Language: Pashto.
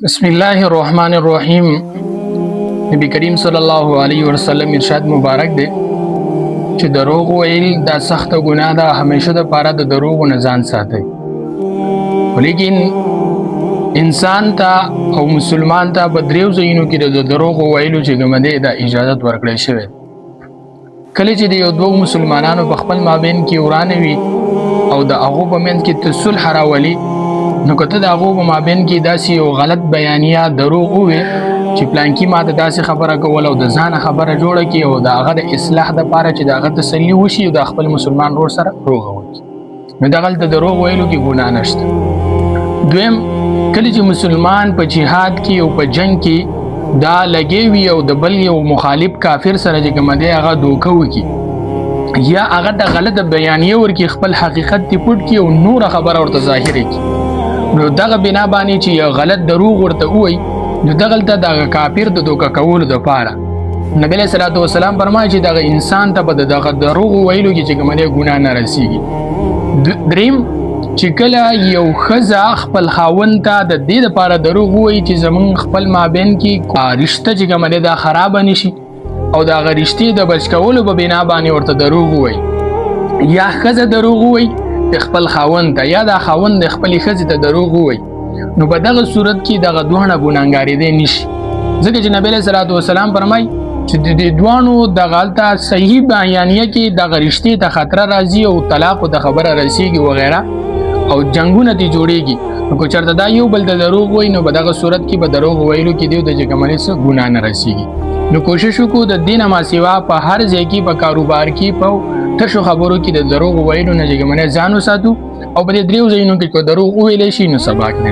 بسم الله الرحمن الرحیم. نبی کریم صلی الله علیه وسلم ارشاد مبارک دی چې دروغ ویل دا سخت ګناه ده، همیشه د پاره د دروغ نه ځان ساتي. ولیکن انسان ته او مسلمان ته په دریو ځایونو کې د دروغ ویلو چې کوم دی د اجازه ورکړل شوی. کله چې د یو دوه مسلمانانو په خپل مابین کې ورانه وي او د هغه په منځ کې تصلح راولي، نو کته د هغه په مابین کې داسې یو غلط بیانیه دروغ وي چې پلانکی ماته داسې خبره کول او د ځان خبره جوړه کی او د هغه د اصلاح د پاره چې د هغه تسلی وشي او د خپل مسلمان ورور سره روغ وي، نو دغه د دروغ ویلو کې ګناه نشته. دویم، کله چې مسلمان په جهاد کې او په جنگ کې دا لګي وي او د بل یو مخالف کافر سره چې کوم دی هغه دوکه وکي یا هغه د غلط بیانیه ورکی خپل حقیقت تی پټ کی او نور خبره ورته ظاهر کی، نو دغه بنا باندې چې یو غلط دروغ ورته وای، نو دغه د کافر د دوکه کولو د پاره نبی صلی الله علیه وسلم فرمایي چې دغه انسان ته په دغه دروغ ویلو کې چې کومه ګناه نه رسیږي. دریم، چې کله یو خزا خپل خاوند ته د دې لپاره دروغ وایي چې زمون خپل مابین کې رشته چې کومه ده خراب نشي او دا غریشتي د بچ کولو په بنا باندې ورته دروغ وایي، یا خزه دروغ وایي خپل خاوند ته یا د خاوند خپل خزه ته دروغ وایي، نو په دغه صورت کې دغه دوه ګناګاری دي نشي. ځکه چې نبی صلی الله علیه وسلم فرمایي چې د دوانو د غلطه صحیح بیانیه کې د غریشتي ته خطر راځي او طلاق د خبره رسیږي وغیرہ او جنگونه دي جوړيږي، نو کو چرته دا یو بل د دروغ وایي، نو په دغه صورت کې به دروغ ویلو کې دی د جګمنې څخه ګناه نه رسیږي. نو کوشش وکړو د دینه ما سیوا په هر ځای کې په کاروبار کې په تشو خبرو کې د دروغ ویلو نه جګمنې ځان وساتو او په دې دریو ځایونو کې کو دروغ ویلې شي نو سباق نه